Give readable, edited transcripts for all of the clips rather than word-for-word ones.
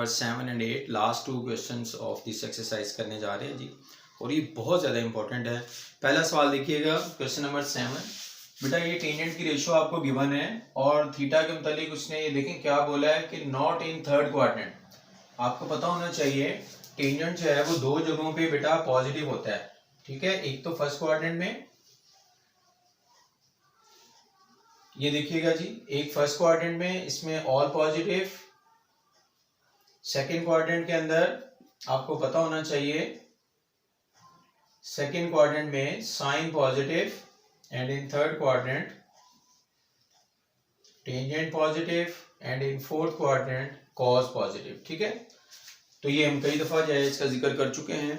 7 and 8 last 2 questions of this exercise करने जा रहे हैं जी, और ये बहुत ज़्यादा इंपॉर्टेंट है। पहला सवाल देखिएगा, क्वेश्चन नंबर 7। बेटा ये टेंजेंट की रेशियो आपको गिवन है और थीटा के मुतालिक उसने ये देखें क्या बोला है कि नॉट इन थर्ड क्वाड्रेंट। आपको पता होना चाहिए टेंजेंट जो है वो दो जगहों पे बेटा पॉजिटिव होता है, ठीक है। एक तो फर्स्ट क्वाड्रेंट में, ये देखिएगा जी, एक फर्स्ट क्वाड्रेंट में इसमें ऑल पॉजिटिव। सेकेंड क्वाड्रेंट के अंदर आपको पता होना चाहिए सेकेंड क्वाड्रेंट में sine positive, and in third quadrant tangent positive, and in fourth quadrant cos positive, ठीक है। तो ये हम कई दफा जो है इसका जिक्र कर चुके हैं।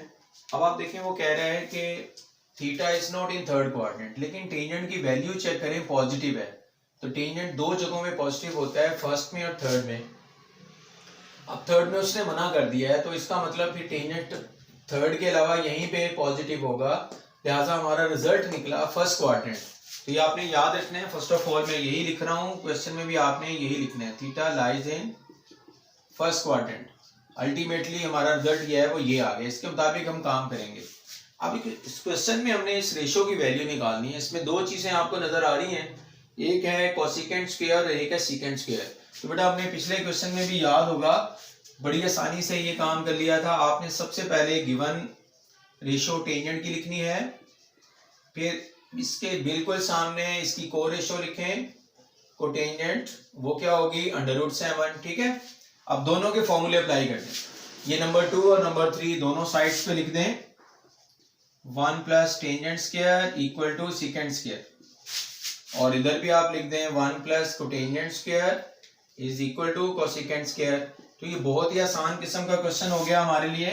अब आप देखें वो कह रहा है कि theta is not in third quadrant, लेकिन टेंजेंट की वैल्यू चेक करें पॉजिटिव है। तो टेंजेंट दो जगहों में पॉजिटिव होता है, फर्स्ट में और थर्ड में। अब थर्ड में उसने मना कर दिया है, तो इसका मतलब फिर टेंजेंट थर्ड के अलावा यहीं पे पॉजिटिव होगा, लिहाजा हमारा रिजल्ट निकला फर्स्ट क्वाड्रेंट। तो ये आपने याद रखना है। फर्स्ट ऑफ ऑल मैं यही लिख रहा हूँ, क्वेश्चन में भी आपने यही लिखना है, theta lies in first quadrant. Ultimately हमारा रिजल्ट ये है वो ये आ गया, इसके मुताबिक हम काम करेंगे। अब इस क्वेश्चन में हमने इस रेशियो की वैल्यू निकालनी है। इसमें दो चीजें आपको नजर आ रही हैं, एक है कोसिकेंट स्क्वायर और एक है सीकेंट स्क्वायर। तो बेटा आपने पिछले क्वेश्चन में भी याद होगा, बड़ी आसानी से ये काम कर लिया था। आपने सबसे पहले गिवन रेशियो टेंजेंट की लिखनी है, फिर इसके बिल्कुल सामने इसकी को रेशियो लिखें, कोटेंजेंट, वो क्या होगी √7, ठीक है। अब दोनों के फॉर्मूले अप्लाई कर दें। ये नंबर 2 और नंबर 3 दोनों साइड्स पे लिख दें, 1 plus tangent square equal to secant square, और इधर भी आप लिख दें 1 plus cotangent square is equal to cosecant square. तो ये बहुत ही आसान किस्म का क्वेश्चन हो गया हमारे लिए।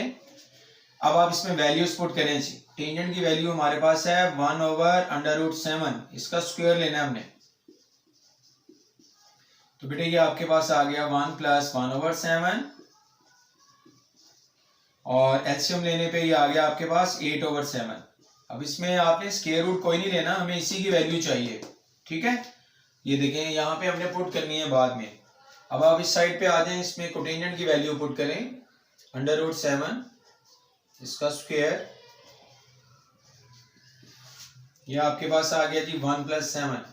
अब आप इसमें वैल्यूज पुट करें जी। टेंजेंट की वैल्यू हमारे पास है 1/√7, इसका स्क्वायर लेना है हमने। तो बेटे ये आपके पास आ गया 1 प्लस 1/7, और एलसीएम लेने पे ये आ गया आपके पास 8/7। अब इसमें आपने स्क्वायर रूट कोई नहीं लेना, हमें इसी की वैल्यू चाहिए, ठीक है। ये देखें यहाँ पे हमने पुट करनी है बाद में। अब आप इस साइड पे आ जाएं, इसमें कोटेंजेंट की वैल्यू पुट करें, √7 इसका स्क्वायर, ये आपके पास आ गया जी 1 + 7।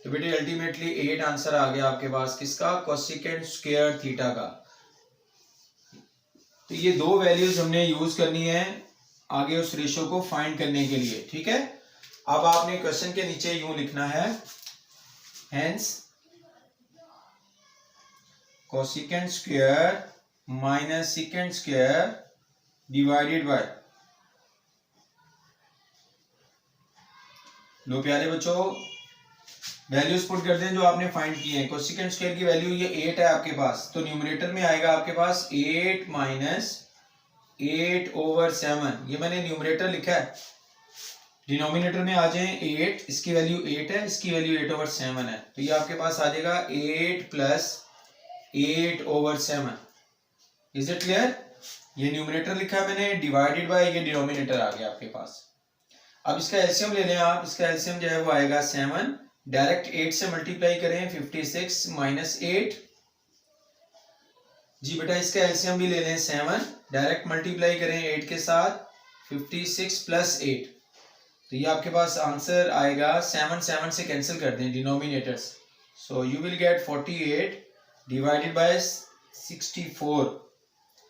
तो बेटे अल्टीमेटली 8 आंसर आ गया आपके पास, किसका, कोसिकेंट स्क्वायर थीटा का। तो ये दो वैल्यूज हमने यूज करनी है आगे उस रेशियो को फाइंड करने के लिए, ठीक है। अब आपने क्वेश्चन के नीचे यूं लिखना है, hence cosecant square minus secant square divided by, लो प्यारे बच्चों वैल्यूज पुट कर दें जो आपने फाइंड किए हैं। कोसिकेंट स्क्वायर की वैल्यू ये 8 है आपके पास, तो न्यूमरेटर में आएगा आपके पास 8 - 8/7। ये मैंने न्यूमरेटर लिखा है, डिनोमिनेटर में आ जाए 8, इसकी वैल्यू 8 है, इसकी वैल्यू 8/7 है। तो ये आपके पास आ जाएगा 8 + 8/7। Is it clear? ये न्यूमरेटर लिखा है मैंने, डिवाइडेड बाय ये डिनोमिनेटर आ गया आपके पास। अब इसका एलसीएम ले लें आप, इसका एलसीएम जो है वो आएगा 7, डायरेक्ट 8 से मल्टीप्लाई करें, 56 - 8 जी। बेटा इसका एलसीएम भी ले लें 7, डायरेक्ट मल्टीप्लाई करें 8 के साथ, 56 + 8। तो ये आपके पास आंसर आएगा, 7 7 से कैंसिल कर दें denominators, so you will gate 48 divided by 64,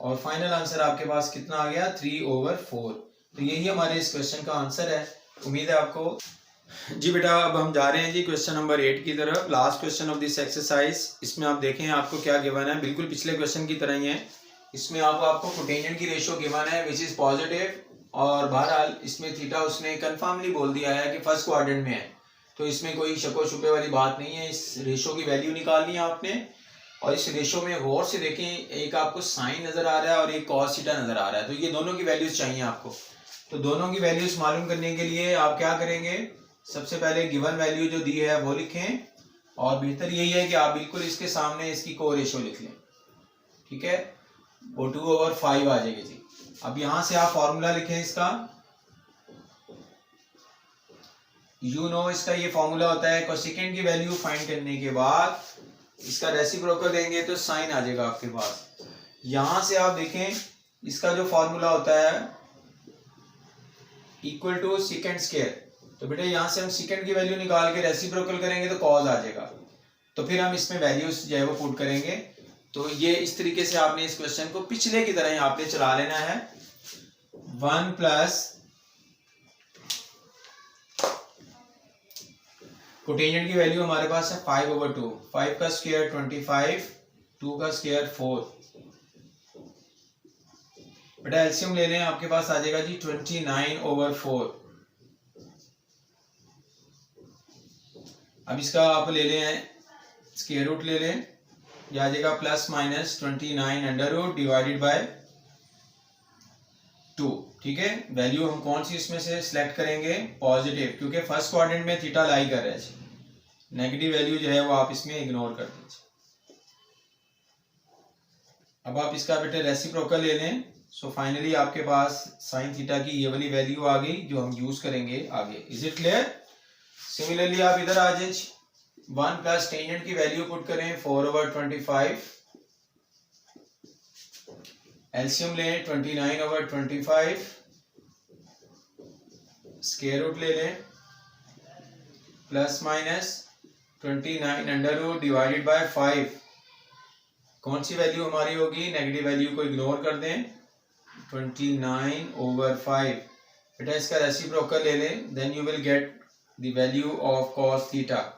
और फाइनल आंसर आपके पास कितना आ गया, 3/4। तो यही हमारे इस क्वेश्चन का आंसर है। उम्मीद है आपको जी। बेटा अब हम जा रहे हैं जी क्वेश्चन नंबर 8 की तरफ, last question of this exercise. इसमें आप देखें आपको क्या गिवन है, बिल्कुल पिछले क्वेश्चन की तरह ही है। इसमें आपको कोटेंजेंट की रेशियो गिवन है विच इज पॉजिटिव, और बहरहाल इसमें थीटा उसने कंफर्मली बोल दिया है कि फर्स्ट क्वाड्रेंट में है, तो इसमें कोई शको शुबे वाली बात नहीं है। इस रेशियो की वैल्यू निकालनी है आपने, और इस रेशियो में गौर से देखें, एक आपको साइन नजर आ रहा है और एक कॉस थीटा नजर आ रहा है, तो ये दोनों की वैल्यूज चाहिए आपको। तो दोनों की वैल्यूज मालूम करने के लिए आप क्या करेंगे, सबसे पहले गिवन वैल्यू जो दी है वो लिखें, और बेहतर यही है कि आप बिल्कुल इसके सामने इसकी को रेशियो लिख लें, ठीक है। वो 2/5 आ जाएगी जी। अब यहां से आप फॉर्मूला लिखें इसका, इसका ये फॉर्मूला होता है, कोसिकेंट की वैल्यू फाइंड करने के बाद इसका रेसिप्रोकल देंगे तो साइन आ जाएगा आपके पास। यहां से आप देखें इसका जो फॉर्मूला होता है इक्वल टू सेकेंड स्क्वायर, तो बेटा यहां से हम सेकेंड की वैल्यू निकाल के रेसिप्रोकल करेंगे तो कॉस आ जाएगा, तो फिर हम इसमें वैल्यूज जो है वो पुट करेंगे। तो ये इस तरीके से आपने इस क्वेश्चन को पिछले की तरह ही आपने चला लेना है। 1 प्लस कोटेंजेंट की वैल्यू हमारे पास है 5/2, 5 का स्क्वायर 25, 2 का स्क्वायर 4। बेटा एलसीएम ले लें, आपके पास आ जाएगा जी 29/4। अब इसका आप ले लें स्क्वायर रूट ले लें, यह आ जाएगा प्लस माइनस 29 डिवाइडेड बाय 2। ठीक है, वैल्यू हम कौन सी इसमें से सिलेक्ट करेंगे? पॉजिटिव, क्योंकि फर्स्ट क्वाड्रेंट में थीटा लाई कर रहा है। नेगेटिव वैल्यू जो है वो आप इसमें इग्नोर कर दीजिए। अब आप इसका बेटे रेसिप्रोकल ले लें। सो फाइनली आपके पास साइन थीटा की ये वाली वैल्यू आ गई जो हम यूज करेंगे आगे। Is it clear? सिमिलरली आप इधर आ जाए, 1 प्लस टेंजेंट की वैल्यू पुट करें 4/25, एलसीएम लें 29/25, स्क्वायर रूट ले लें प्लस माइनस 29 डिवाइडेड बाय 5। कौन सी वैल्यू हमारी होगी? नेगेटिव वैल्यू को इग्नोर कर दें, 29/5। बेटा इसका रेसिप्रोकल ले लें, then you will get the value of cos theta.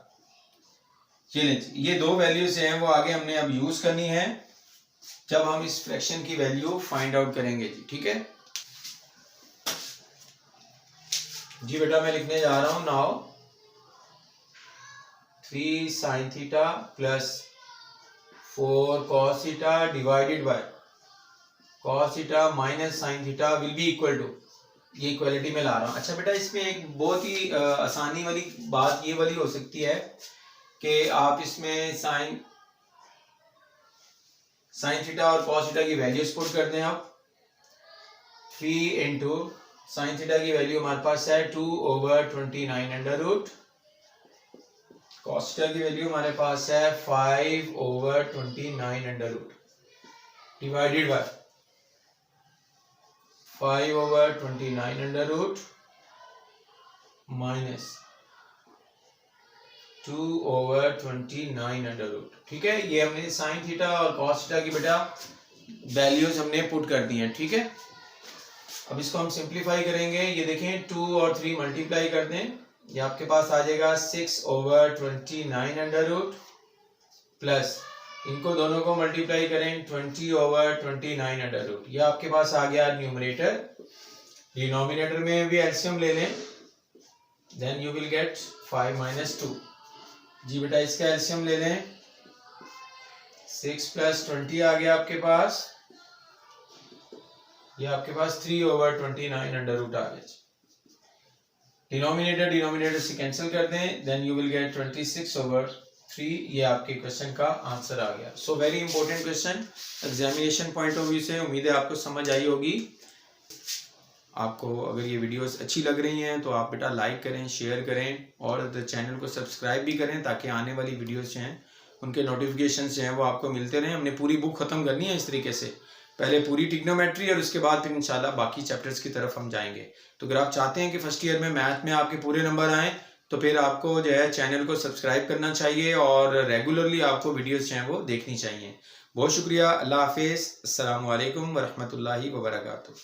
ये दो वैल्यूज हैं वो आगे हमने अब यूज करनी है जब हम इस फ्रैक्शन की वैल्यू फाइंड आउट करेंगे जी। ठीक है जी बेटा, मैं लिखने जा रहा हूं now 3 sin theta plus 4 cos theta divided by cos theta minus sin theta will be equal to, ये इक्वलिटी में ला रहा हूं। अच्छा बेटा, इसमें एक बहुत ही आसानी वाली बात ये वाली हो सकती है कि आप इसमें साइन थीटा और cos थीटा की वैल्यूज पुट कर दें। आप 3 इंटू साइन थीटा की वैल्यू हमारे पास है 2/29 cos थीटा की वैल्यू हमारे पास है 5/29 डिवाइडेड बाय 5/29 माइनस 2/29। ठीक है, ये हमने साइन थीटा और cos थीटा की बेटा वैल्यूज हमने पुट कर दी हैं। ठीक है, अब इसको हम सिंप्लीफाई करेंगे। ये देखें 2 और 3 मल्टीप्लाई कर दें, ये आपके पास आ जाएगा 6/29 प्लस इनको दोनों को मल्टीप्लाई करें 20/29। ये आपके पास आ गया न्यूमरेटर। डिनोमिनेटर में भी एलसीएम ले लें, देन यू विल गेट 5 - 2। जी बेटा इसका एलसीएम ले लें, 6 + 20 आ गया आपके पास, ये आपके पास 3/29 आ गया। डिनोमिनेटर से कैंसिल कर दें, देन यू विल गेट 26/3। ये आपके क्वेश्चन का आंसर आ गया। So very important question examination point of view से। उम्मीद है आपको समझ आई होगी। आपको अगर ये वीडियोस अच्छी लग रही हैं तो आप बेटा लाइक करें, शेयर करें और चैनल को सब्सक्राइब भी करें ताकि आने वाली वीडियोस जो हैं उनके नोटिफिकेशन जो हैं वो आपको मिलते रहें। हमने पूरी बुक खत्म करनी है इस तरीके से, पहले पूरी ट्रिग्नोमेट्री और उसके बाद फिर इंशाल्लाह बाकी चैप्टर्स की तरफ हम जाएंगे। तो अगर आप चाहते हैं कि फर्स्ट ईयर में मैथ में आपके पूरे नंबर आएँ तो फिर आपको जो है चैनल को सब्सक्राइब करना चाहिए और रेगुलरली आपको वीडियोस जो हैं वो देखनी चाहिए। बहुत शुक्रिया, अल्लाह हाफिज़, अस्सलाम वालेकुम वरहमतुल्लाहि वबरकातुहू।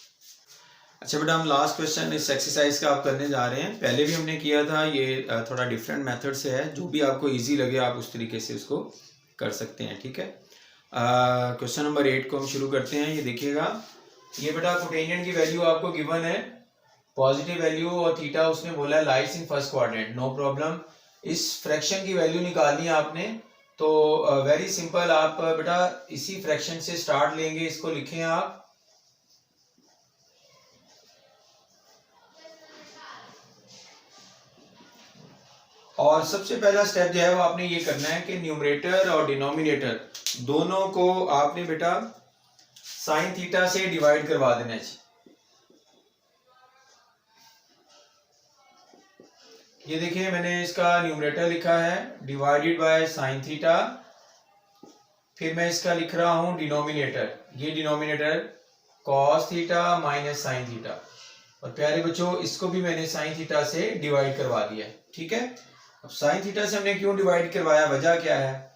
अच्छा बेटा, हम लास्ट क्वेश्चन इस एक्सरसाइज का आप करने जा रहे हैं। पहले भी हमने किया था, ये थोड़ा डिफरेंट मेथड से है, जो भी आपको इजी लगे आप उस तरीके से उसको कर सकते हैं। ठीक है, क्वेश्चन नंबर 8 को हम शुरू करते हैं। ये देखिएगा, ये बेटा कोटेंजेंट की वैल्यू आपको गिवन है, पॉजिटिव वैल्यू और थीटा उसने बोला है lies in first quadrant, no problem. इस फ्रैक्शन की वैल्यू निकालनी है आपने, तो वेरी सिंपल, आप बेटा इसी फ्रैक्शन से स्टार्ट लेंगे, इसको लिखें आप और सबसे पहला स्टेप जो है वो आपने ये करना है कि न्यूमरेटर और डिनोमिनेटर दोनों को आपने बेटा साइन थीटा से डिवाइड करवा देना है। ये देखिए मैंने इसका न्यूमरेटर लिखा है डिवाइडेड बाय साइन थीटा फिर मैं इसका लिख रहा हूं डिनोमिनेटर, ये denominator cos theta minus sine theta, और प्यारे बच्चों इसको भी मैंने साइन थीटा से डिवाइड करवा दिया। ठीक है, अब साइन थीटा से हमने क्यों डिवाइड करवाया, वजह क्या है,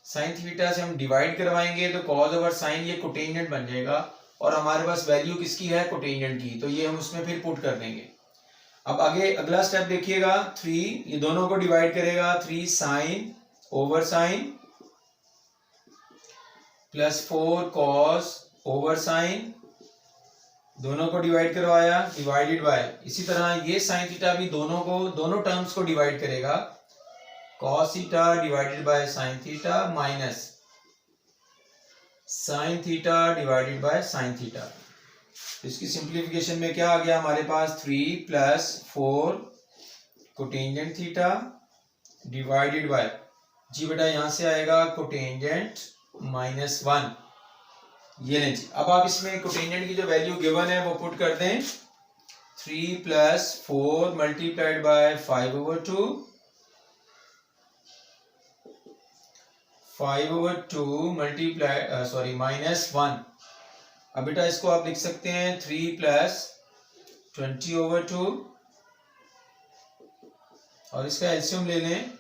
साइन थीटा से हम डिवाइड करवाएंगे तो कॉस ओवर साइन ये कोटेंजेंट बन जाएगा, और हमारे पास वैल्यू किसकी है, कोटेंजेंट की, तो ये हम उसमें फिर पुट कर देंगे। अब आगे अगला स्टेप देखिएगा, 3 ये दोनों को डिवाइड करेगा, 3 sine over sine plus 4 cos over sine, दोनों को डिवाइड करवाया, डिवाइडेड बाय, इसी तरह ये साइन थीटा भी दोनों टर्म्स को डिवाइड करेगा, cos theta divided by sine theta minus sine theta divided by sine theta. इसकी सिंप्लीफिकेशन में क्या आ गया हमारे पास, 3 plus 4 cotangent theta divided by, जी बेटा यहां से आएगा कोटेंजेंट माइनस 1, ये नहीं जी। अब आप इसमें कोटेंजेंट की जो वैल्यू गिवन है वो पुट कर दें, 3 plus 4 multiplied by 5/2 multiply minus 1। अब बेटा इसको आप लिख सकते हैं 3 प्लस 20/2, और इसका एलसीएम ले लें,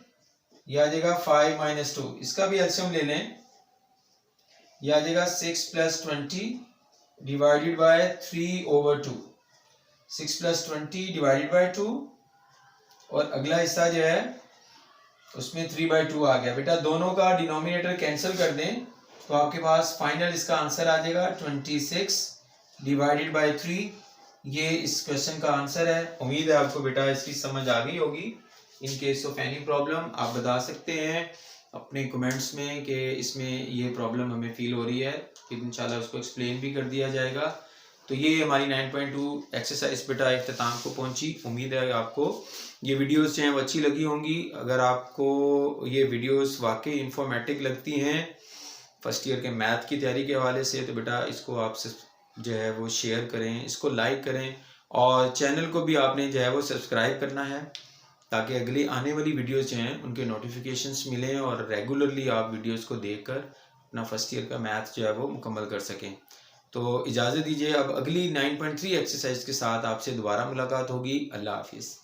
यह आ जाएगा 5 माइनस 2, इसका भी एलसीएम ले लें, यह आ जाएगा 6 plus 20 divided by 3/2, 6 plus 20 divided by 2, और अगला हिस्सा जो है उसमें 3/2 आ गया। बेटा दोनों का डिनोमिनेटर कैंसिल कर दें तो आपके पास फाइनल इसका आंसर आ जाएगा 26 डिवाइडेड बाय 3, ये इस क्वेश्चन का आंसर है। उम्मीद है आपको बेटा इसकी समझ आ गई होगी। In case of any problem आप बता सकते हैं अपने कमेंट्स में कि इसमें ये प्रॉब्लम हमें फील हो रही है, फिर इंशाल्लाह उसको एक्सप्लेन भी कर दिया जाएगा। तो ये हमारी 9.2 एक्सरसाइज बेटा इख्तिताम को पहुंची। उम्मीद है आपको ये वीडियोस जो हैं वो अच्छी लगी होंगी। अगर आपको ये वीडियोस वाकई इंफॉर्मेटिव लगती हैं फर्स्ट ईयर के मैथ की तैयारी के हवाले से, तो बेटा इसको आप जो है वो शेयर करें, इसको लाइक करें, और चैनल को भी आपने जो है वो सब्सक्राइब करना है ताकि अगली आने वाली वीडियोस जो हैं उनके नोटिफिकेशंस मिलें और रेगुलरली आप वीडियोस को देखकर अपना फर्स्ट ईयर का मैथ जो है वो मुकम्मल कर सकें। तो इजाज़त दीजिए, अब अगली 9.3 एक्सरसाइज के साथ आपसे दोबारा मुलाकात होगी। अल्लाह हाफिज़।